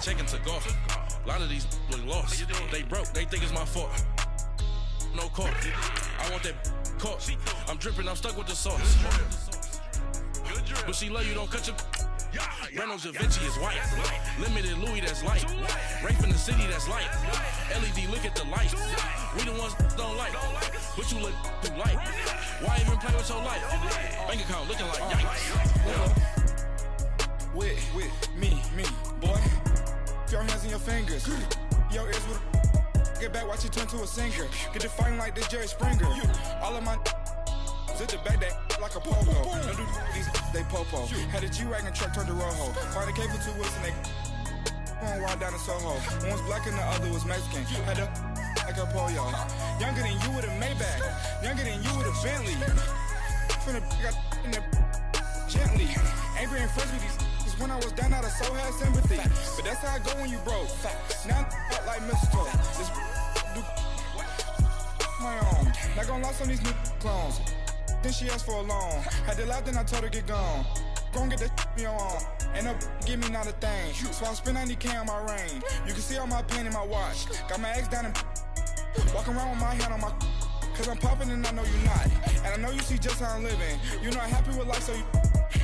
check into golf. A lot of these look lost. They broke, they think it's my fault. No court. I want that caught. I'm dripping, I'm stuck with the sauce. But she love you, don't cut your. Reynolds Da Vinci is white. Limited Louis, that's light. Rape in the city, that's light. LED, look at the light. We the ones don't like. But you look too light. Why even play with your life? Bank account looking like yikes. With me, boy. Your hands in your fingers. Your ears with get back, watch you turn to a singer. Get it fighting like this Jerry Springer. All of my sit the back that like a polo. Don't do these they popo. Had a G-Wagon truck turned to Rojo. Find a cable 2 wheels and they going wild down in Soho. One was black and the other was Mexican. Had a like a polio. Younger than you with a Maybach. Younger than you with a Bentley. From the got in the gently. Angry and friends with these when I was down out of soul had sympathy. But that's how I go when you broke. Now I'm like mistletoe. This do my own. Not gonna lie on these new clones. Then she asked for a loan. Had to laugh, then I told her get gone. Gon' get that me on. Ain't no give me not a thing. So I spend 90K on my range. You can see all my pain in my watch. Got my ex down and walking around with my hand on my. Cause I'm popping and I know you not. And I know you see just how I'm living. You're not happy with life, so you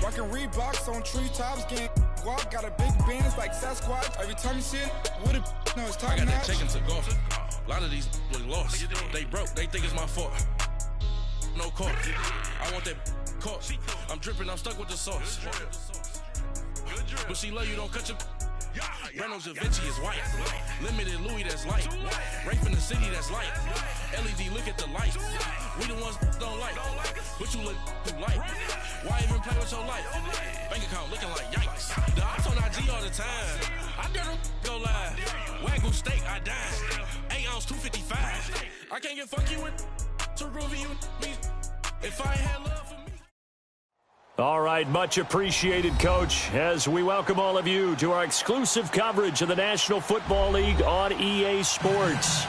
rockin' Reeboks on treetops, getting walk. Got a big Benz like Sasquatch. Every time you see it, with a no, it's top I got notch. that check into golf. A lot of these look lost. They broke, they think it's my fault. No court. I want that caught. I'm dripping, I'm stuck with the sauce. But she love you, don't cut your. Reynolds Da Vinci is white. Limited Louis, that's light. Rape in the city, that's light. LED, look at the light. We the ones don't like. But you look too light. Why even play with your life? Bank account looking like yikes. The ops on IG all the time. I dare them go live. Wagyu steak, I dine. 8 ounce, 255. I can't get funky with too groovy you me. If I ain't had love for me. All right, much appreciated, Coach, as we welcome all of you to our exclusive coverage of the National Football League on EA Sports.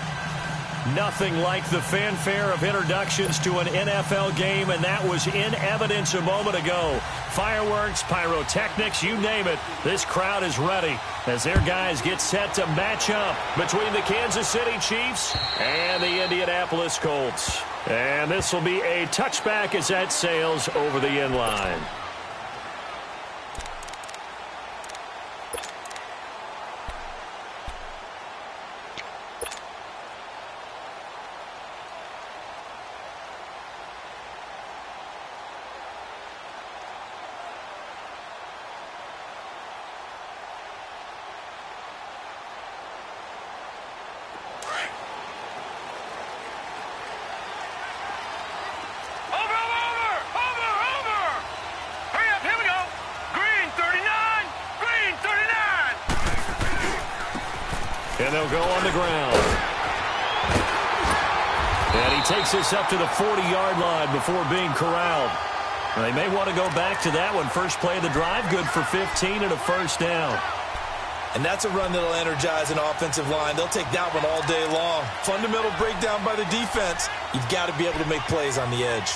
Nothing like the fanfare of introductions to an NFL game, and that was in evidence a moment ago. Fireworks, pyrotechnics, you name it. This crowd is ready as their guys get set to match up between the Kansas City Chiefs and the Indianapolis Colts. And this will be a touchback as that sails over the end line. And they'll go on the ground. And he takes this up to the 40-yard line before being corralled. They may want to go back to that one. First play of the drive, good for 15 and a first down. And that's a run that'll energize an offensive line. They'll take that one all day long. Fundamental breakdown by the defense. You've got to be able to make plays on the edge.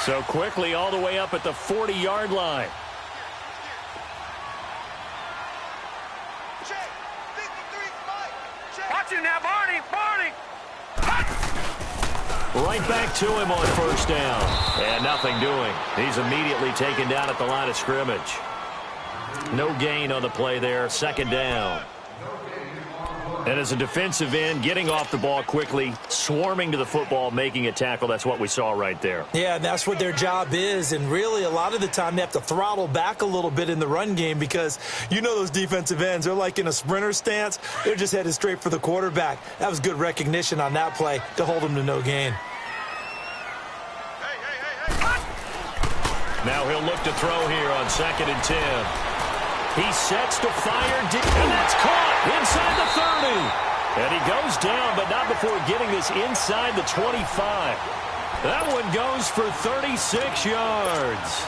So quickly all the way up at the 40-yard line. Watch him now, Barney! Right back to him on first down. And nothing doing. He's immediately taken down at the line of scrimmage. No gain on the play there. Second down. And as a defensive end, getting off the ball quickly, swarming to the football, making a tackle, that's what we saw right there. Yeah, and that's what their job is. And really, a lot of the time, they have to throttle back a little bit in the run game because you know those defensive ends, they're like in a sprinter stance. They're just headed straight for the quarterback. That was good recognition on that play to hold them to no gain. Now he'll look to throw here on 2nd and 10. He sets to fire, and that's caught inside the 30. And he goes down, but not before getting this inside the 25. That one goes for 36 yards.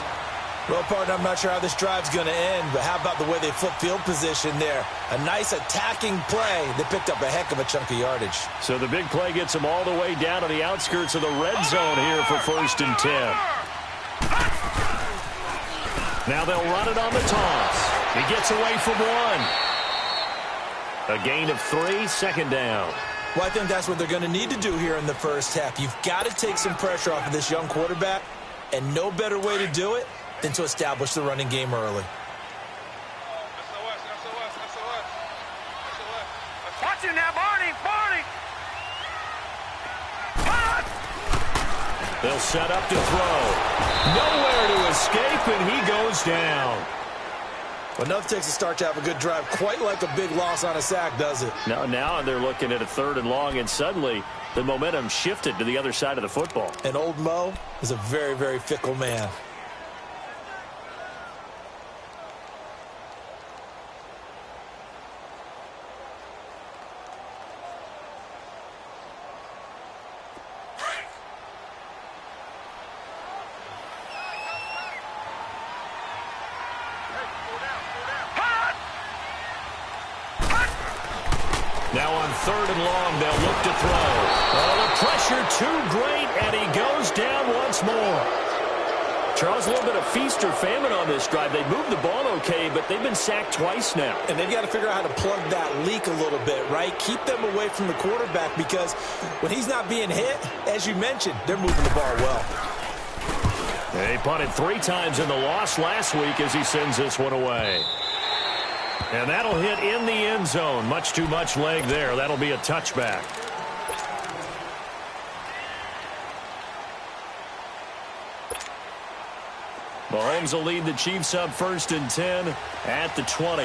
Well, partner, I'm not sure how this drive's going to end, but how about the way they flip field position there? A nice attacking play. They picked up a heck of a chunk of yardage. So the big play gets them all the way down to the outskirts of the red zone here for 1st and 10. Now they'll run it on the toss. He gets away from one. A gain of 3, 2nd down. Well, I think that's what they're going to need to do here in the first half. You've got to take some pressure off of this young quarterback, and no better way to do it than to establish the running game early. Watch him now, Barney! Barney! They'll set up to throw. Nowhere to escape, and he goes down. Well, enough takes a start to have a good drive. Quite like a big loss on a sack, does it? Now they're looking at a 3rd and long, and suddenly the momentum shifted to the other side of the football. And old Mo is a very, very fickle man. Now on 3rd and long, they'll look to throw. Oh, the pressure too great, and he goes down once more. Charles, a little bit of feast or famine on this drive. They moved the ball okay, but they've been sacked twice now. And they've got to figure out how to plug that leak a little bit, right? Keep them away from the quarterback, because when he's not being hit, as you mentioned, they're moving the ball well. They punted 3 times in the loss last week as he sends this one away. And that'll hit in the end zone. Much too much leg there. That'll be a touchback. Mahomes will lead the Chiefs up 1st and 10 at the 20.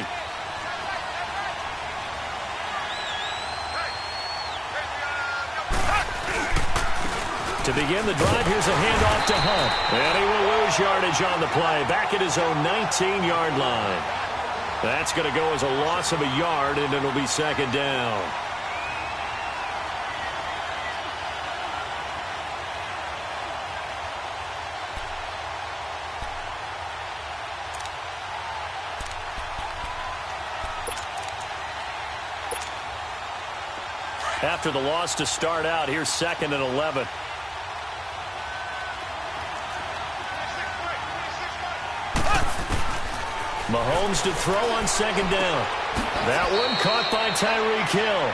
To begin the drive, here's a handoff to Hunt. And he will lose yardage on the play. Back at his own 19-yard line. That's going to go as a loss of a yard, and it'll be 2nd down. After the loss to start out, here's 2nd and 11. Mahomes to throw on 2nd down. That one caught by Tyreek Hill.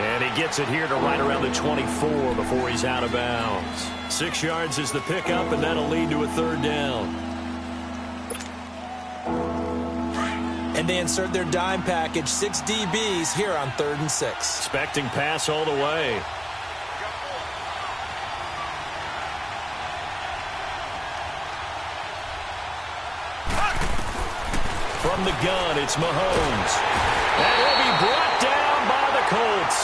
And he gets it here to right around the 24 before he's out of bounds. 6 yards is the pickup, and that'll lead to a 3rd down. And they insert their dime package, 6 DBs here on 3rd and 6. Expecting pass all the way. From the gun, it's Mahomes. And he'll be brought down by the Colts.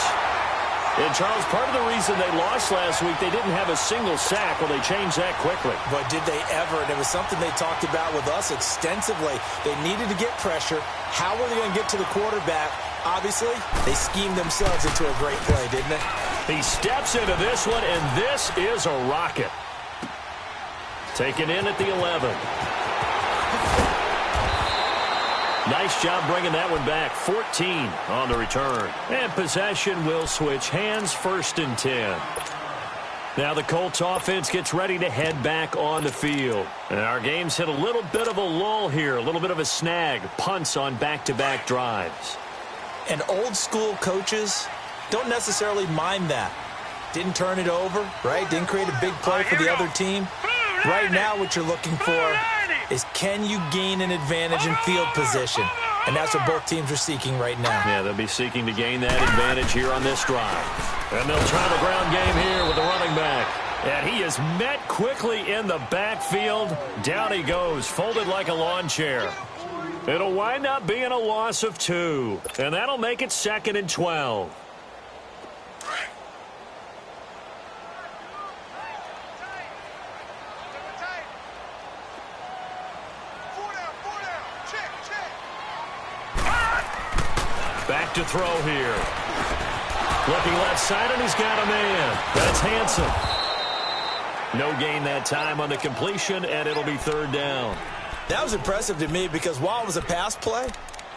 And, Charles, part of the reason they lost last week, they didn't have a single sack. Well, they changed that quickly. But did they ever? And it was something they talked about with us extensively. They needed to get pressure. How were they going to get to the quarterback? Obviously, they schemed themselves into a great play, didn't they? He steps into this one, and this is a rocket. Taken in at the 11. Nice job bringing that one back. 14 on the return. And possession will switch hands, 1st and 10. Now the Colts offense gets ready to head back on the field. And our game's hit a little bit of a lull here, a little bit of a snag. Punts on back-to-back drives. And old school coaches don't necessarily mind that. Didn't turn it over, right? Didn't create a big play for the other team. Right now what you're looking for is, can you gain an advantage in field position? And that's what both teams are seeking right now. Yeah, they'll be seeking to gain that advantage here on this drive. And they'll try the ground game here with the running back. And he is met quickly in the backfield. Down he goes, folded like a lawn chair. It'll wind up being a loss of 2. And that'll make it 2nd and 12. Back to throw here. Looking left side, and he's got a man. That's Hanson. No gain that time on the completion, and it'll be 3rd down. That was impressive to me because while it was a pass play,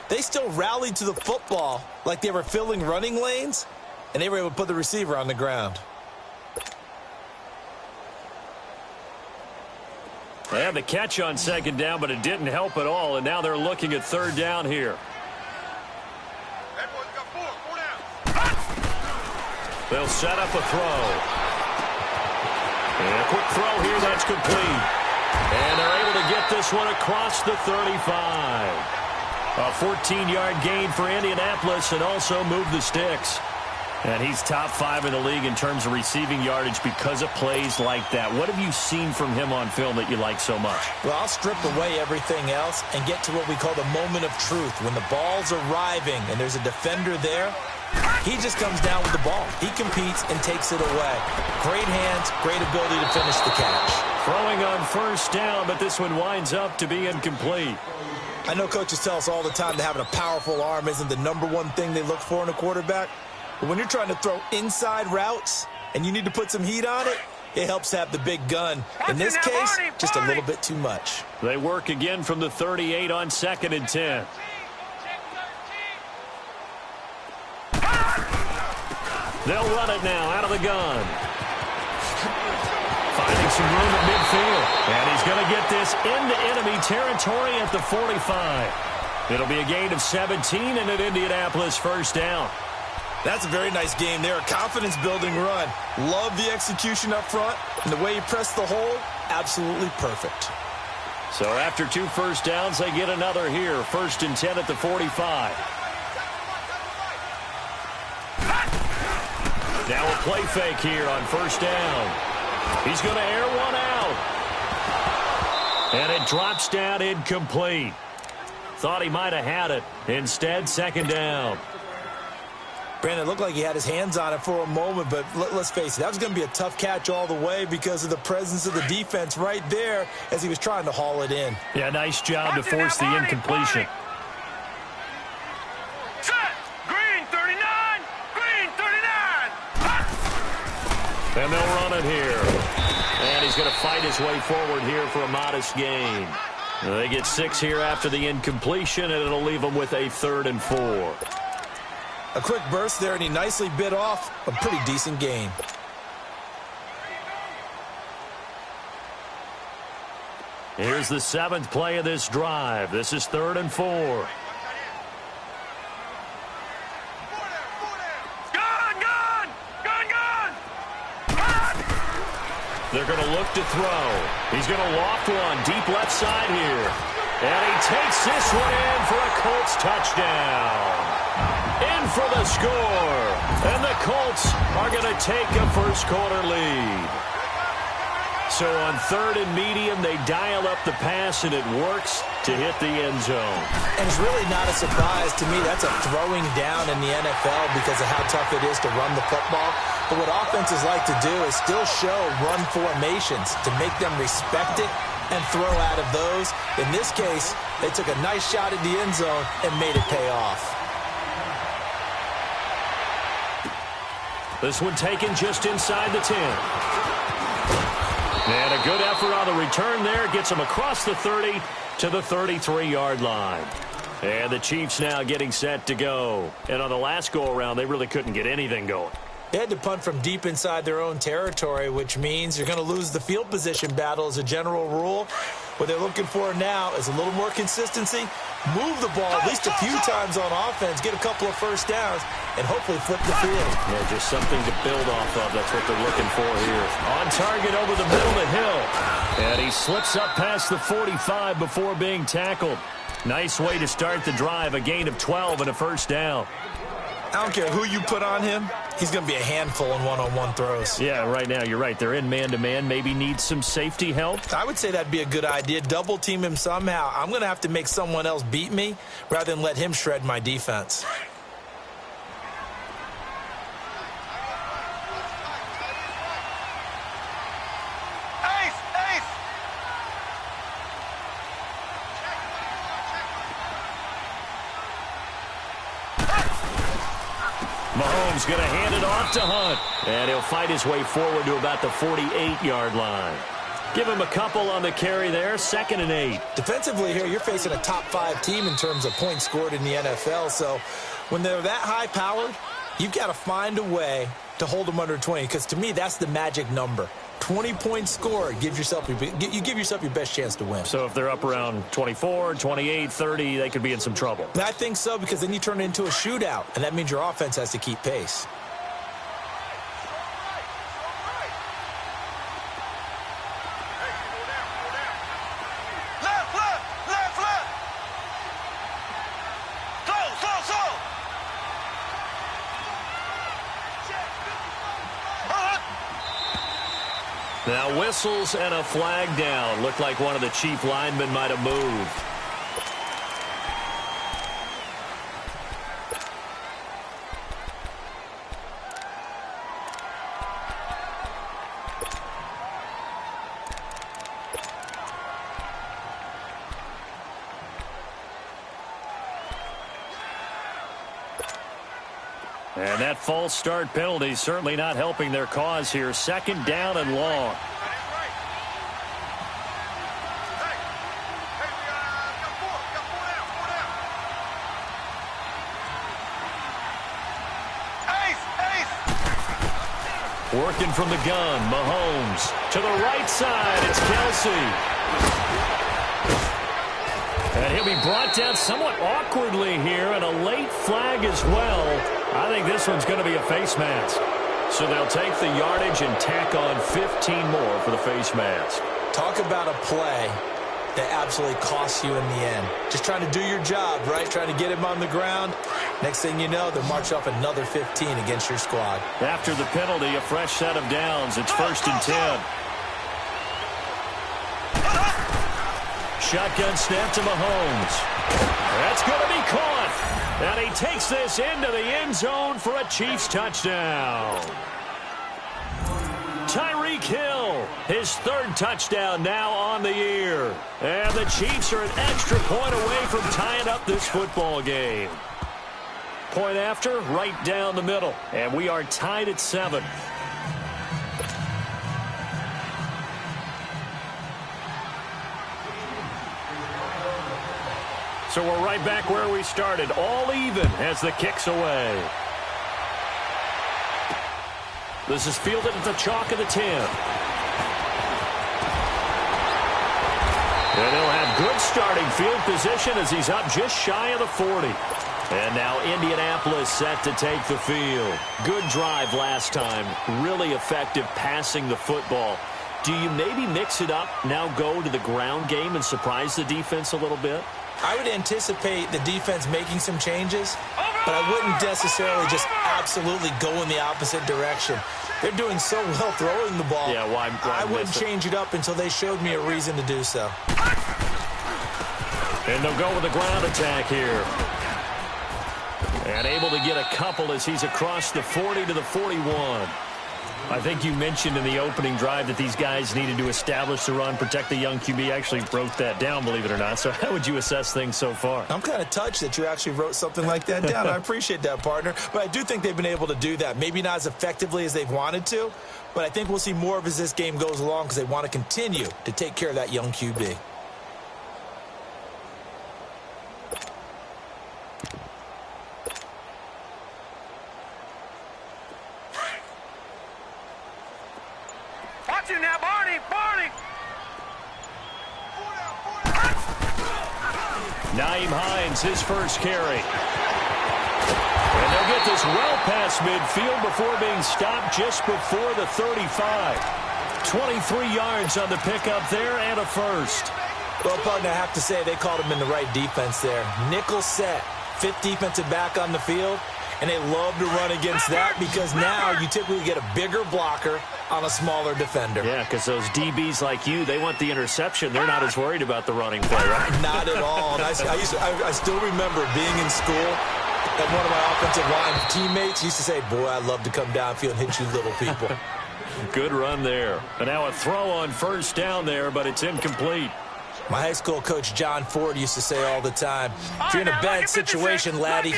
they still rallied to the football like they were filling running lanes, and they were able to put the receiver on the ground. They had the catch on second down, but it didn't help at all, and now they're looking at third down here. They'll set up a throw. And a quick throw here, that's complete. And they're able to get this one across the 35. A 14-yard gain for Indianapolis and also move the sticks. And he's top 5 in the league in terms of receiving yardage because of plays like that. What have you seen from him on film that you like so much? Well, I'll strip away everything else and get to what we call the moment of truth. When the ball's arriving and there's a defender there, he just comes down with the ball. He competes and takes it away. Great hands, great ability to finish the catch. Throwing on first down, but this one winds up to be incomplete. I know coaches tell us all the time that having a powerful arm isn't the #1 thing they look for in a quarterback. But when you're trying to throw inside routes and you need to put some heat on it, it helps have the big gun. In this case, just a little bit too much. They work again from the 38 on 2nd and 10. They'll run it now out of the gun. Finding some room at midfield. And he's going to get this into enemy territory at the 45. It'll be a gain of 17 and an Indianapolis first down. That's a very nice game there. A confidence-building run. Love the execution up front. And the way he pressed the hole, absolutely perfect. So after 2 first downs, they get another here. 1st and 10 at the 45. Now a play fake here on first down. He's going to air one out. And it drops down incomplete. Thought he might have had it. Instead, 2nd down. Brandon, it looked like he had his hands on it for a moment, but let's face it, that was going to be a tough catch all the way because of the presence of the defense right there as he was trying to haul it in. Yeah, nice job to force the incompletion. Set. Green 39. Green 39. And they'll run it here. And he's going to fight his way forward here for a modest gain. They get 6 here after the incompletion, and it'll leave them with a 3rd and 4. A quick burst there, and he nicely bit off a pretty decent gain. Here's the 7th play of this drive. This is 3rd and 4. They're going to look to throw. He's going to loft one deep left side here. And he takes this one in for a Colts touchdown. In for the score. And the Colts are going to take a first-quarter lead. So on 3rd and medium, they dial up the pass, and it works to hit the end zone. And it's really not a surprise to me. That's a throwing down in the NFL because of how tough it is to run the football. But what offenses like to do is still show run formations to make them respect it and throw out of those. In this case, they took a nice shot at the end zone and made it pay off. This one taken just inside the 10. And a good effort on the return there. Gets him across the 30 to the 33-yard line. And the Chiefs now getting set to go. And on the last go-around, they really couldn't get anything going. They had to punt from deep inside their own territory, which means you're going to lose the field position battle as a general rule. What they're looking for now is a little more consistency, move the ball at least a few times on offense, get a couple of first downs, and hopefully flip the field. Yeah, just something to build off of. That's what they're looking for here. On target over the middle to Hill. And he slips up past the 45 before being tackled. Nice way to start the drive, a gain of 12 and a first down. I don't care who you put on him. He's going to be a handful in one-on-one throws. Yeah, right now, you're right. They're in man-to-man. Maybe need some safety help. I would say that'd be a good idea. Double team him somehow. I'm going to have to make someone else beat me rather than let him shred my defense. Mahomes going to hand it off to Hunt. And he'll fight his way forward to about the 48-yard line. Give him a couple on the carry there, 2nd and 8. Defensively here, you're facing a top-5 team in terms of points scored in the NFL. So when they're that high-powered, you've got to find a way to hold them under 20, because to me, that's the magic number. 20 points scored, you give yourself your best chance to win. So if they're up around 24, 28, 30, they could be in some trouble. I think so, because then you turn it into a shootout, and that means your offense has to keep pace. Now whistles and a flag down. Looked like one of the chief linemen might have moved. And that false start penalty certainly not helping their cause here. 2nd down and long. Working from the gun, Mahomes. To the right side, it's Kelsey. And he'll be brought down somewhat awkwardly here, and a late flag as well. I think this one's going to be a face mask. So they'll take the yardage and tack on 15 more for the face mask. Talk about a play that absolutely costs you in the end. Just trying to do your job, right? Trying to get him on the ground. Next thing you know, they'll march off another 15 against your squad. After the penalty, a fresh set of downs. It's 1st and 10. Shotgun snap to Mahomes. That's going to be caught. And he takes this into the end zone for a Chiefs touchdown. Tyreek Hill, his 3rd touchdown now on the year. And the Chiefs are an extra point away from tying up this football game. Point after, right down the middle. And we are tied at 7. So we're right back where we started, all even as the kick's away. This is fielded at the chalk of the 10. And he'll have good starting field position as he's up just shy of the 40. And now Indianapolis set to take the field. Good drive last time. Really effective passing the football. Do you maybe mix it up, now go to the ground game and surprise the defense a little bit? I would anticipate the defense making some changes, but I wouldn't necessarily just absolutely go in the opposite direction. They're doing so well throwing the ball. Yeah, why I wouldn't change it up until they showed me a reason to do so. And they'll go with the ground attack here. And able to get a couple as he's across the 40 to the 41. I think you mentioned in the opening drive that these guys needed to establish the run, protect the young QB. Actually wrote that down, believe it or not. So how would you assess things so far? I'm kind of touched that you actually wrote something like that down. I appreciate that, partner. But I do think they've been able to do that. Maybe not as effectively as they've wanted to, but I think we'll see more of as this game goes along because they want to continue to take care of that young QB. Now, Barney! Nyheim Hines, his first carry. And they'll get this well past midfield before being stopped just before the 35. 23 yards on the pickup there and a first. Well, partner, I have to say they called him in the right defense there. Nickel set, 5th defensive back on the field. And they love to run against that because now you typically get a bigger blocker on a smaller defender. Yeah, because those DBs like you, they want the interception. They're not as worried about the running play, right? Not at all. And I still remember being in school and one of my offensive line teammates used to say, boy, I'd love to come downfield and hit you little people. Good run there. And now a throw on first down there, but it's incomplete. My high school coach, John Ford, used to say all the time, if you're in a bad situation, laddie,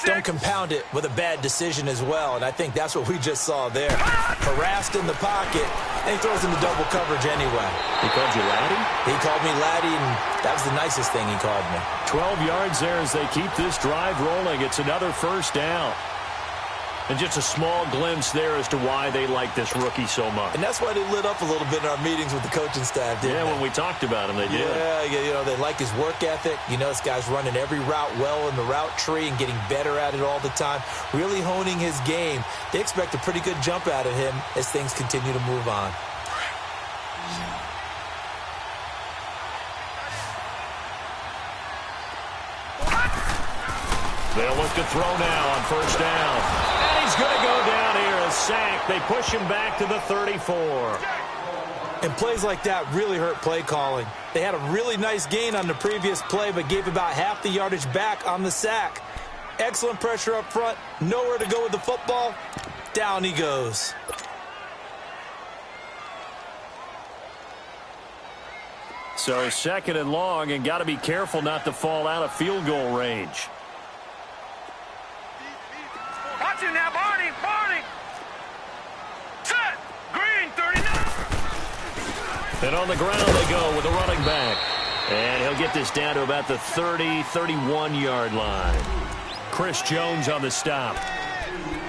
don't compound it with a bad decision as well. And I think that's what we just saw there. Harassed in the pocket, And he throws into double coverage anyway. He called you laddie? He called me laddie, and that was the nicest thing he called me. 12 yards there as they keep this drive rolling. It's another first down. And just a small glimpse there as to why they like this rookie so much. And that's why they lit up a little bit in our meetings with the coaching staff, didn't they? When we talked about him, they did. Yeah, they like his work ethic. This guy's running every route well in the route tree and getting better at it all the time, really honing his game. They expect a pretty good jump out of him as things continue to move on. They'll look to throw now on first down. And he's going to go down here, a sack. They push him back to the 34. And plays like that really hurt play calling. They had a really nice gain on the previous play, but gave about half the yardage back on the sack. Excellent pressure up front. Nowhere to go with the football. Down he goes. So second and long, and got to be careful not to fall out of field goal range. Watch it now, Barney! Barney! Set! Green, 39! And on the ground they go with a running back. And he'll get this down to about the 30, 31-yard line. Chris Jones on the stop.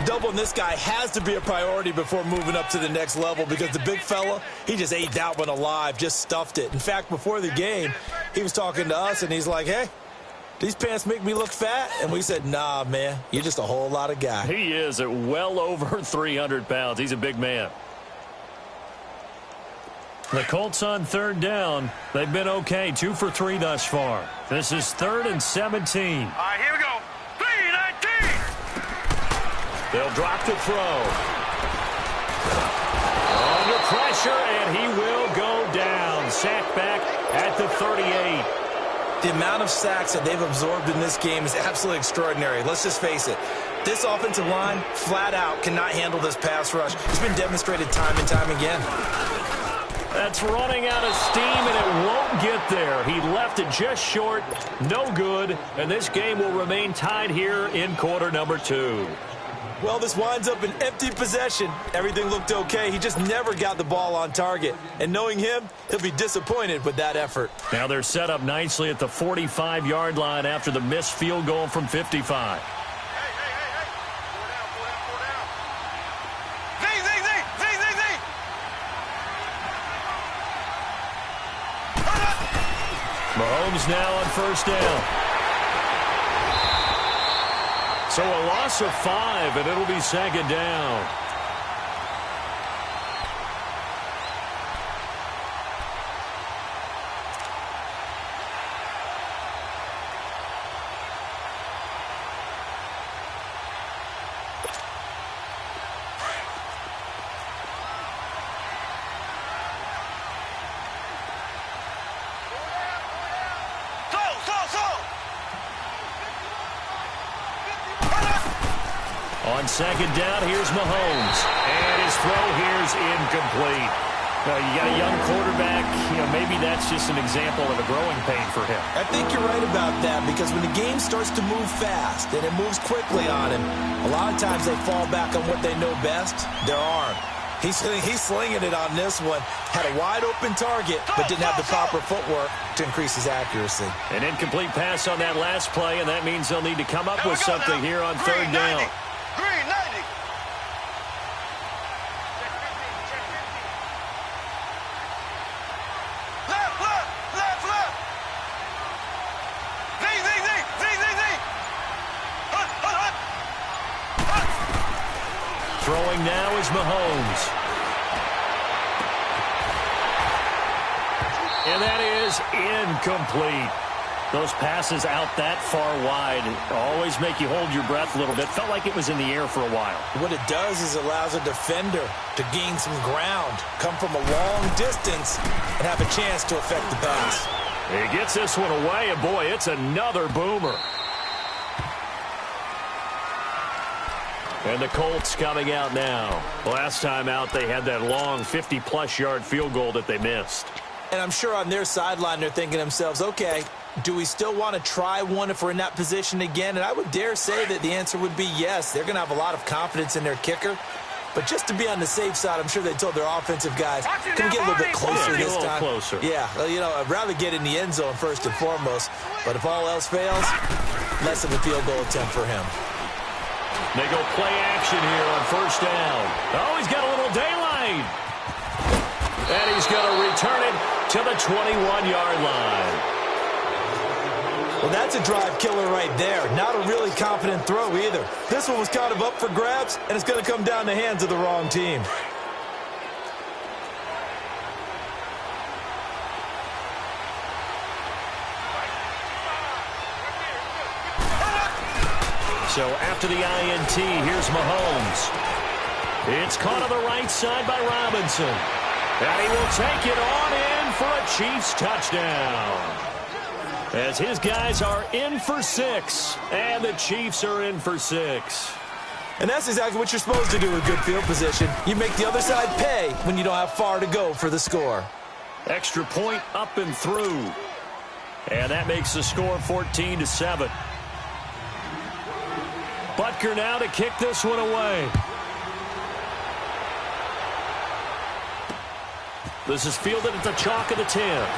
Doubling this guy has to be a priority before moving up to the next level because the big fella, he just ate that one alive, just stuffed it. In fact, before the game, he was talking to us, and he's like, hey, these pants make me look fat? And we said, nah, man, you're just a whole lot of guy. He is at well over 300 pounds. He's a big man. The Colts on third down. They've been okay, 2 for 3 thus far. This is 3rd and 17. All right, here we go. 3-19! They'll drop to throw. Under pressure, and he will go down. Sacked back at the 38. The amount of sacks that they've absorbed in this game is absolutely extraordinary. Let's just face it. This offensive line, flat out, cannot handle this pass rush. It's been demonstrated time and time again. That's running out of steam, and it won't get there. He left it just short, no good, and this game will remain tied here in quarter number 2. Well, this winds up an empty possession. Everything looked okay. He just never got the ball on target. And knowing him, he'll be disappointed with that effort. Now they're set up nicely at the 45-yard line after the missed field goal from 55. Mahomes now on first down. So a loss of 5, and it'll be second down. On second down, here's Mahomes. And his throw here's incomplete. You got a young quarterback. Maybe that's just an example of a growing pain for him. I think you're right about that because when the game starts to move fast and it moves quickly on him, a lot of times they fall back on what they know best, their arm. He's slinging it on this one. Had a wide-open target, but didn't have the proper footwork to increase his accuracy. An incomplete pass on that last play, and that means they'll need to come up with something here on third down. Green, 90. Left. Z. Throwing now is Mahomes. And that is incomplete. Those passes out that far wide always make you hold your breath a little bit. Felt like it was in the air for a while. What it does is allows a defender to gain some ground, come from a long distance, and have a chance to affect the pass. He gets this one away, and boy, it's another boomer. And the Colts coming out now. Last time out, they had that long 50-plus yard field goal that they missed. And I'm sure on their sideline, they're thinking to themselves, okay, do we still want to try one if we're in that position again? And I would dare say that the answer would be yes. They're going to have a lot of confidence in their kicker. But just to be on the safe side, I'm sure they told their offensive guys, can we get a little bit closer this time? Closer. Yeah, well, you know, I'd rather get in the end zone first and foremost. But if all else fails, less of a field goal attempt for him. They go play action here on first down. Oh, he's got a little daylight. And he's going to return it to the 21-yard line. Well, that's a drive killer right there. Not a really confident throw either. This one was kind of up for grabs, and it's going to come down the hands of the wrong team. So after the INT, here's Mahomes. It's caught on the right side by Robinson. And he will take it on in for a Chiefs touchdown. As his guys are in for 6, and the Chiefs are in for 6. And that's exactly what you're supposed to do with good field position. You make the other side pay when you don't have far to go for the score. Extra point up and through. And that makes the score 14-7. Butker now to kick this one away. This is fielded at the chalk of the 10.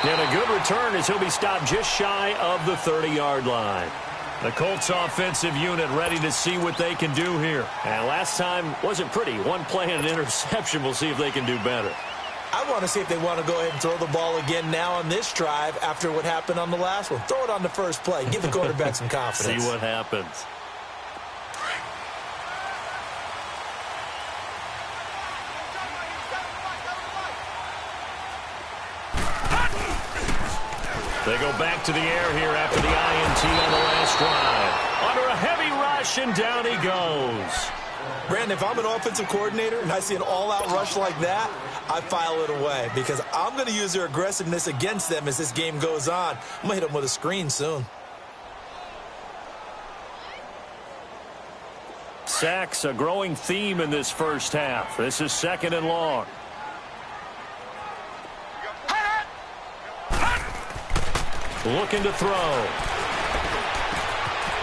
And a good return as he'll be stopped just shy of the 30-yard line. The Colts offensive unit ready to see what they can do here. And last time wasn't pretty. One play and an interception. We'll see if they can do better. I want to see if they want to go ahead and throw the ball again now on this drive after what happened on the last one. Throw it on the first play. Give the quarterback some confidence. See what happens. They go back to the air here after the INT on the last drive. Under a heavy rush, and down he goes. Brandon, if I'm an offensive coordinator and I see an all-out rush like that, I file it away because I'm going to use their aggressiveness against them as this game goes on. I'm going to hit them with a screen soon. Sacks, a growing theme in this first half. This is 2nd and long. Looking to throw.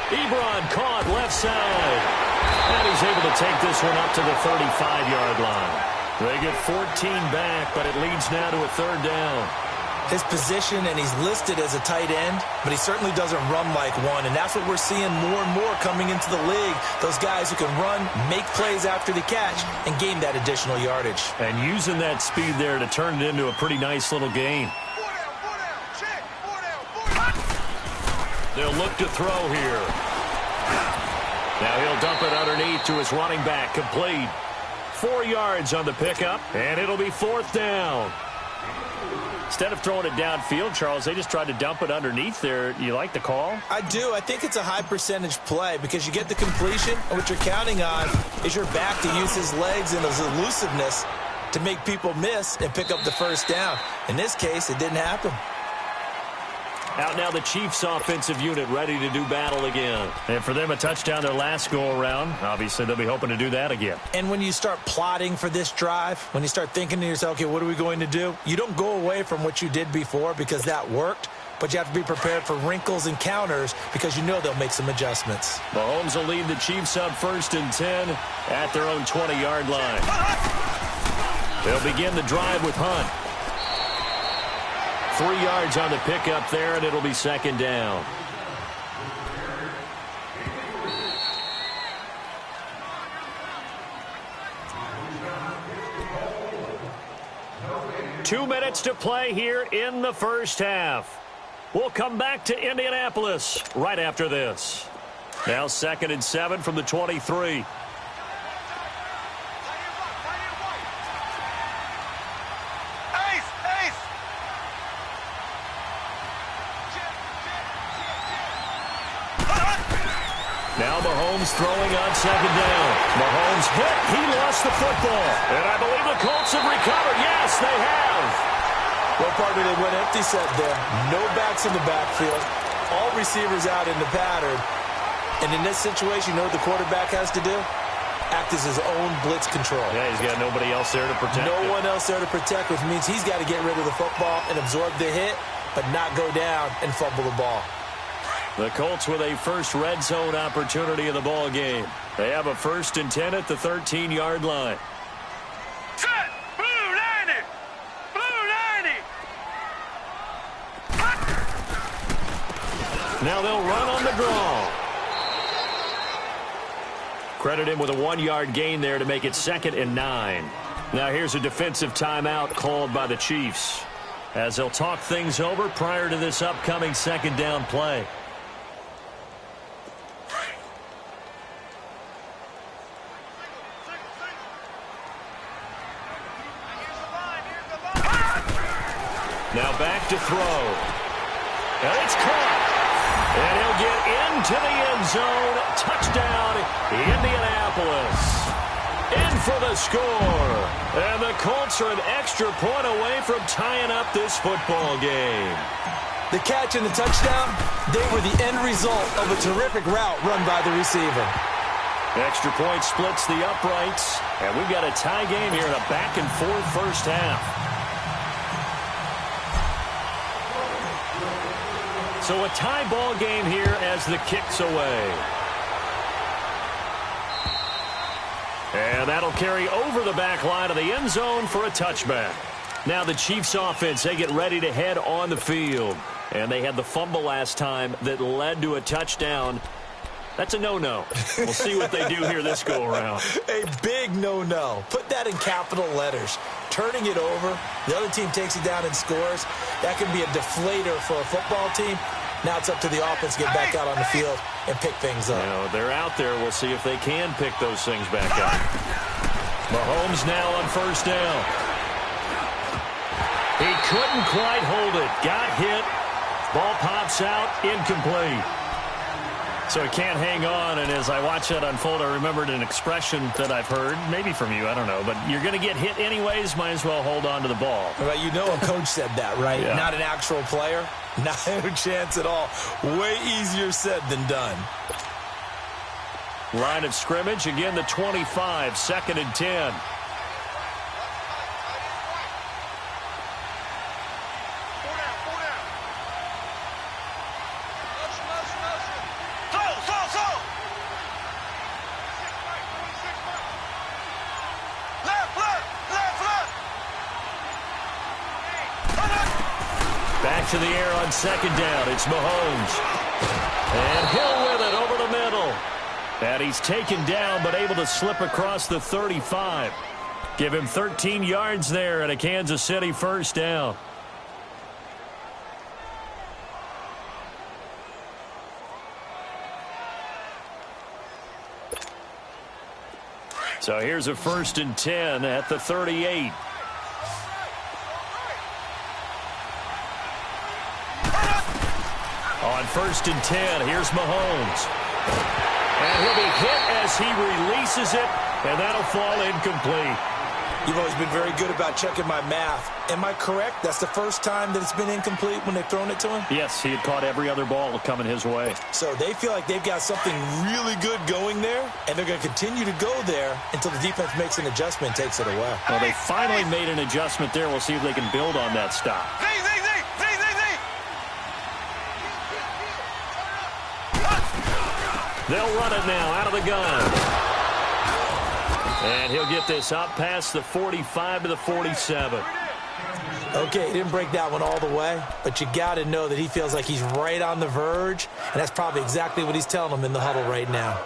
Ebron caught left side. And he's able to take this one up to the 35-yard line. They get 14 back, but it leads now to a 3rd down. His position, and he's listed as a tight end, but he certainly doesn't run like one, and that's what we're seeing more and more coming into the league. Those guys who can run, make plays after the catch, and gain that additional yardage. And using that speed there to turn it into a pretty nice little game. They'll look to throw here. Now he'll dump it underneath to his running back, complete. 4 yards on the pickup, and it'll be 4th down. Instead of throwing it downfield, Charles, they just tried to dump it underneath there. You like the call? I do. I think it's a high percentage play because you get the completion, and what you're counting on is your back to use his legs and his elusiveness to make people miss and pick up the first down. In this case, it didn't happen. Out now the Chiefs offensive unit ready to do battle again. And for them, a touchdown their last go-around. Obviously, they'll be hoping to do that again. And when you start plotting for this drive, when you start thinking to yourself, okay, what are we going to do? You don't go away from what you did before because that worked, but you have to be prepared for wrinkles and counters because you know they'll make some adjustments. Mahomes will lead the Chiefs up 1st and 10 at their own 20-yard line. They'll begin the drive with Hunt. 3 yards on the pickup there, and it'll be 2nd down. Two minutes to play here in the first half. We'll come back to Indianapolis right after this. Now 2nd and 7 from the 23. Now Mahomes throwing on 2nd down. Mahomes hit. He lost the football. And I believe the Colts have recovered. Yes, they have. Well, partner, they went empty set there. No backs in the backfield. All receivers out in the pattern. And in this situation, you know what the quarterback has to do? Act as his own blitz control. Yeah, he's got nobody else there to protect him. No one else there to protect, which means he's got to get rid of the football and absorb the hit, but not go down and fumble the ball. The Colts with a first red zone opportunity of the ball game. They have a 1st and 10 at the 13-yard line. Set! Blue 90! Blue 90! Now they'll run on the draw. Credit him with a 1-yard gain there to make it 2nd and 9. Now here's a defensive timeout called by the Chiefs, as they'll talk things over prior to this upcoming 2nd down play. Now back to throw. And it's caught. And he'll get into the end zone. Touchdown, Indianapolis. In for the score. And the Colts are an extra point away from tying up this football game. The catch and the touchdown, they were the end result of a terrific route run by the receiver. Extra point splits the uprights. And we've got a tie game here in a back-and-forth first half. So a tie ball game here as the kick's away. And that'll carry over the back line of the end zone for a touchback. Now the Chiefs offense, they get ready to head on the field. And they had the fumble last time that led to a touchdown. That's a no-no. We'll see what they do here this go-around. A big no-no. Put that in capital letters. Turning it over, the other team takes it down and scores. That can be a deflator for a football team. Now it's up to the offense to get back out on the field and pick things up. Now, they're out there. We'll see if they can pick those things back up. Mahomes now on 1st down. He couldn't quite hold it. Got hit. Ball pops out. Incomplete. So he can't hang on, and as I watch that unfold, I remembered an expression that I've heard, maybe from you, I don't know, but you're going to get hit anyways, might as well hold on to the ball. Well, you know a coach said that, right? Yeah. Not an actual player. Not a chance at all. Way easier said than done. Line of scrimmage, again the 25, 2nd and 10. Back to the air on 2nd down. It's Mahomes. And Hill with it over the middle. And he's taken down but able to slip across the 35. Give him 13 yards there and a Kansas City 1st down. So here's a 1st and 10 at the 38. On 1st and 10, here's Mahomes. And he'll be hit as he releases it, and that'll fall incomplete. You've always been very good about checking my math. Am I correct? That's the first time that it's been incomplete when they've thrown it to him? Yes, he had caught every other ball coming his way. So they feel like they've got something really good going there, and they're going to continue to go there until the defense makes an adjustment and takes it away. Well, they finally made an adjustment there. We'll see if they can build on that stop. They'll run it now out of the gun. And he'll get this up past the 45 to the 47. Okay, he didn't break that one all the way, but you got to know that he feels like he's right on the verge, and that's probably exactly what he's telling them in the huddle right now.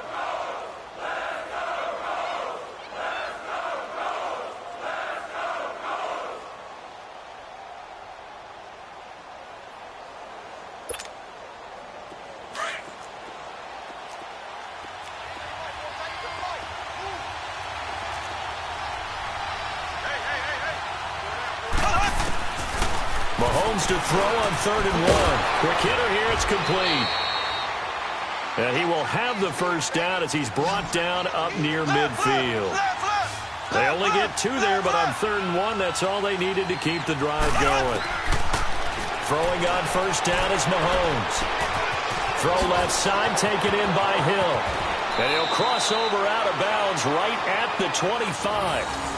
Mahomes to throw on 3rd and 1. Quick hitter here, it's complete. And he will have the 1st down as he's brought down up near midfield. They only get 2 there, but on 3rd and 1, that's all they needed to keep the drive going. Throwing on 1st down is Mahomes. Throw left side, taken in by Hill. And he'll cross over out of bounds right at the 25.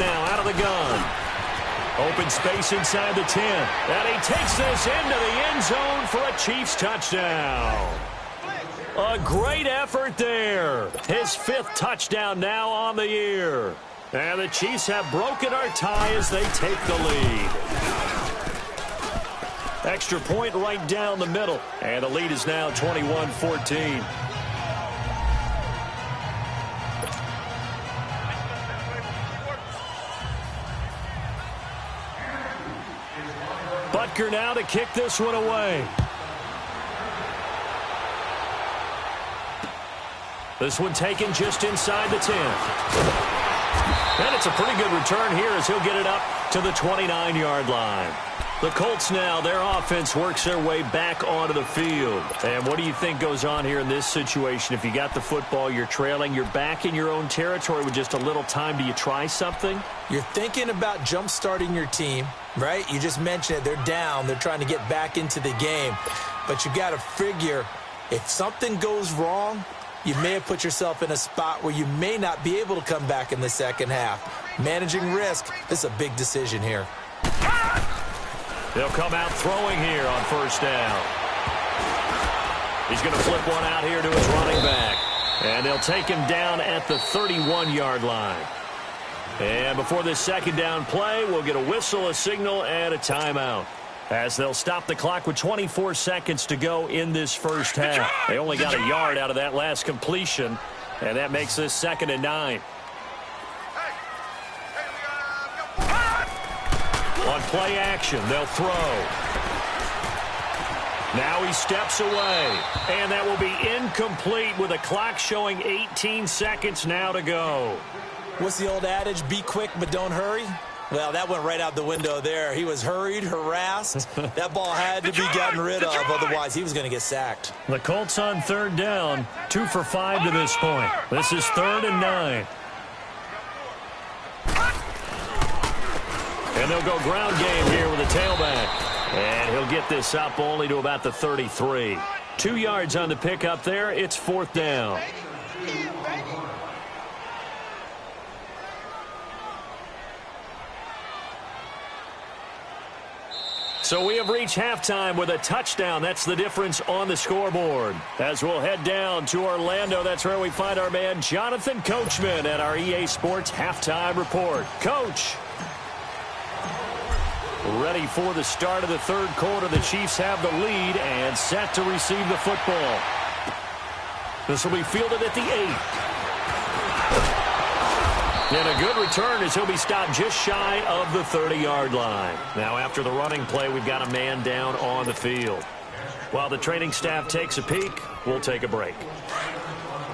now out of the gun. Open space inside the 10. And he takes this into the end zone for a Chiefs touchdown. A great effort there. His 5th touchdown now on the year. And the Chiefs have broken our tie as they take the lead. Extra point right down the middle. And the lead is now 21-14. Butker now to kick this one away. This one taken just inside the 10. And it's a pretty good return here as he'll get it up to the 29-yard line. The Colts now, their offense works their way back onto the field. And what do you think goes on here in this situation? If you got the football, you're trailing, you're back in your own territory with just a little time. Do you try something? You're thinking about jump-starting your team, right? You just mentioned it. They're down. They're trying to get back into the game. But you got to figure if something goes wrong, you may have put yourself in a spot where you may not be able to come back in the second half. Managing risk is a big decision here. They'll come out throwing here on first down. He's going to flip one out here to his running back. And they'll take him down at the 31-yard line. And before this second down play, we'll get a whistle, a signal, and a timeout. As they'll stop the clock with 24 seconds to go in this first half. They only got a yard out of that last completion, and that makes this 2nd and 9. On play action, they'll throw. Now he steps away, and that will be incomplete with a clock showing 18 seconds now to go. What's the old adage? Be quick, but don't hurry. Well, that went right out the window there. He was hurried, harassed. That ball had to be gotten rid of, otherwise he was going to get sacked. The Colts on 3rd down, 2 for 5 to this point. This is 3rd and 9. And they'll go ground game here with a tailback. And he'll get this up only to about the 33. 2 yards on the pickup there. It's 4th down. So we have reached halftime with a touchdown. That's the difference on the scoreboard. As we'll head down to Orlando, that's where we find our man Jonathan Coachman at our EA Sports Halftime Report. Coach. Ready for the start of the 3rd quarter. The Chiefs have the lead and set to receive the football. This will be fielded at the 8. And a good return as he'll be stopped just shy of the 30-yard line. Now after the running play, we've got a man down on the field. While the training staff takes a peek, we'll take a break.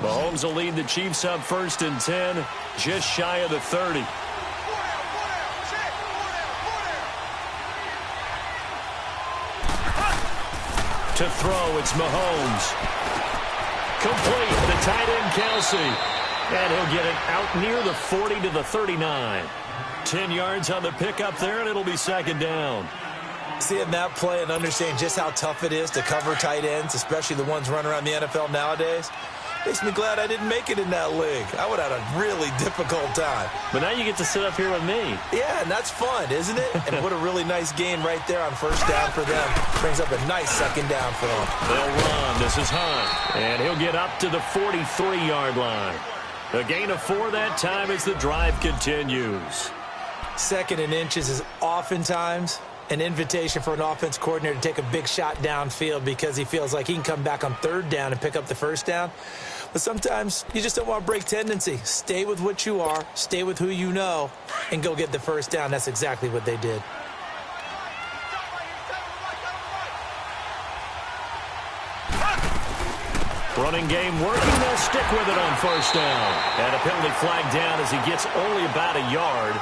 Mahomes will lead the Chiefs up 1st and 10, just shy of the 30. To throw, it's Mahomes. Complete, the tight end Kelsey. And he'll get it out near the 40 to the 39. 10 yards on the pickup there, and it'll be 2nd down. Seeing that play and understanding just how tough it is to cover tight ends, especially the ones running around the NFL nowadays, makes me glad I didn't make it in that league. I would have had a really difficult time. But now you get to sit up here with me. Yeah, and that's fun, isn't it? And what a really nice gain right there on first down for them. Brings up a nice 2nd down for them. They'll run. This is Hunt. And he'll get up to the 43-yard line. A gain of 4 that time as the drive continues. 2nd and inches is oftentimes an invitation for an offense coordinator to take a big shot downfield because he feels like he can come back on 3rd down and pick up the first down. But sometimes you just don't want to break tendency. Stay with what you are, stay with who you know, and go get the first down. That's exactly what they did. Running game working. They'll stick with it on first down. And a penalty flag down as he gets only about a yard.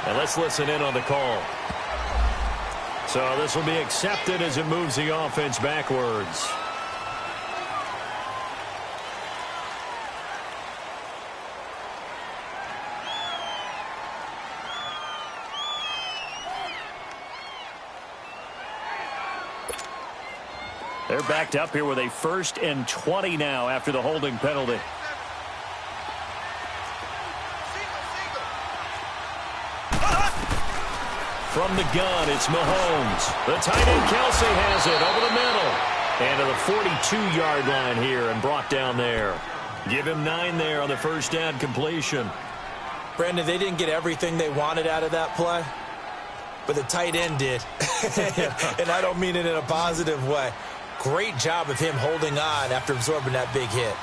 And let's listen in on the call. So this will be accepted as it moves the offense backwards. They're backed up here with a 1st and 20 now after the holding penalty. From the gun, it's Mahomes. The tight end, Kelsey, has it over the middle. And to the 42-yard line here and brought down there. Give him 9 there on the first down completion. Brandon, they didn't get everything they wanted out of that play, but the tight end did. And I don't mean it in a positive way. Great job of him holding on after absorbing that big hit.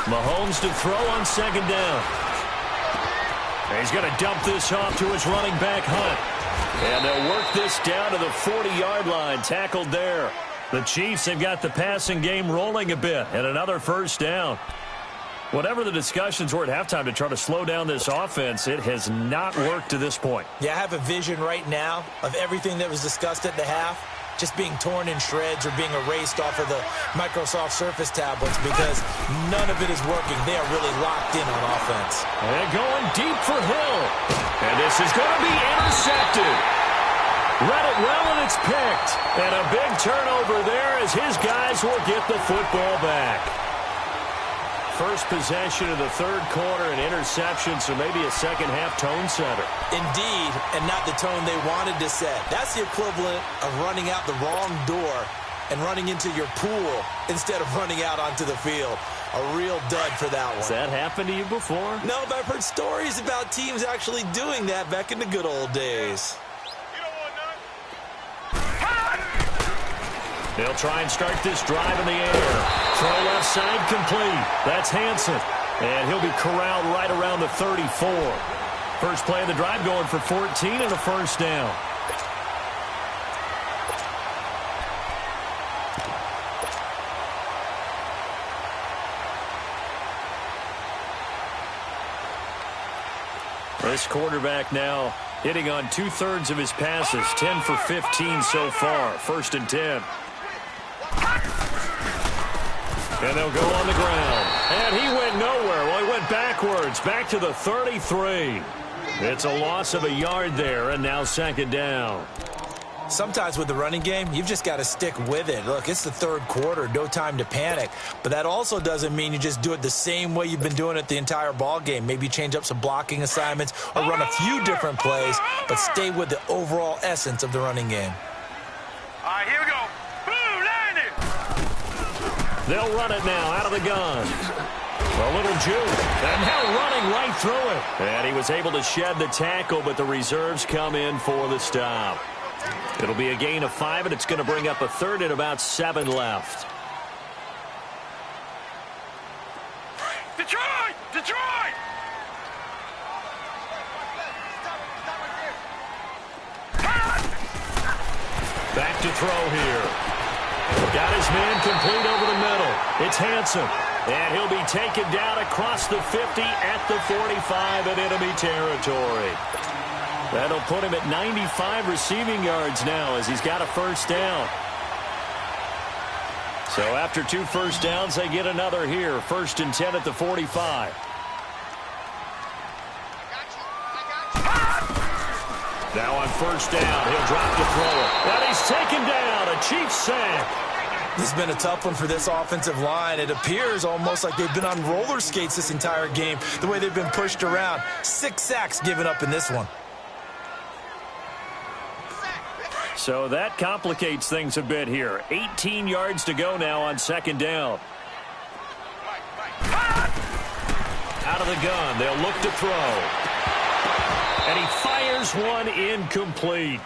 Mahomes to throw on second down. He's going to dump this off to his running back, Hunt. And they'll work this down to the 40-yard line, tackled there. The Chiefs have got the passing game rolling a bit, and another first down. Whatever the discussions were at halftime to try to slow down this offense, it has not worked to this point. Yeah, I have a vision right now of everything that was discussed at the half just being torn in shreds or being erased off of the Microsoft Surface tablets because none of it is working. They are really locked in on offense. And going deep for Hill. And this is going to be intercepted. Read it well, and it's picked. And a big turnover there as his guys will get the football back. First possession of the third quarter, an interception, so maybe a second-half tone setter. Indeed, and not the tone they wanted to set. That's the equivalent of running out the wrong door and running into your pool instead of running out onto the field. A real dud for that one. Has that happened to you before? No, but I've heard stories about teams actually doing that back in the good old days. They'll try and start this drive in the air. Throw left side complete. That's Hansen. And he'll be corralled right around the 34. First play of the drive going for 14 and a first down. This quarterback now hitting on 2/3 of his passes. 10 for 15 so far. First and 10. And they'll go on the ground. And he went nowhere. Well, he went backwards. Back to the 33. It's a loss of a yard there, and now second down. Sometimes with the running game, you've just got to stick with it. Look, it's the third quarter, no time to panic. But that also doesn't mean you just do it the same way you've been doing it the entire ball game. Maybe change up some blocking assignments or run a few different plays, but stay with the overall essence of the running game. All right, here we go. Boom, landed. They'll run it now out of the gun. A little juke, and now running right through it. And he was able to shed the tackle, but the reserves come in for the stop. It'll be a gain of 5, and it's going to bring up a third and about 7 left. Detroit! Detroit! Back to throw here. Got his man complete over the middle. It's Hansen. And he'll be taken down across the 50 at the 45 in enemy territory. That'll put him at 95 receiving yards now as he's got a first down. So after 2 first downs, they get another here. First and 10 at the 45. Now on first down, he'll drop to throw it. And he's taken down. A Chiefs sack. This has been a tough one for this offensive line. It appears almost like they've been on roller skates this entire game, the way they've been pushed around. 6 sacks given up in this one. So that complicates things a bit here. 18 yards to go now on second down. Out of the gun, they'll look to throw. And he fires one incomplete.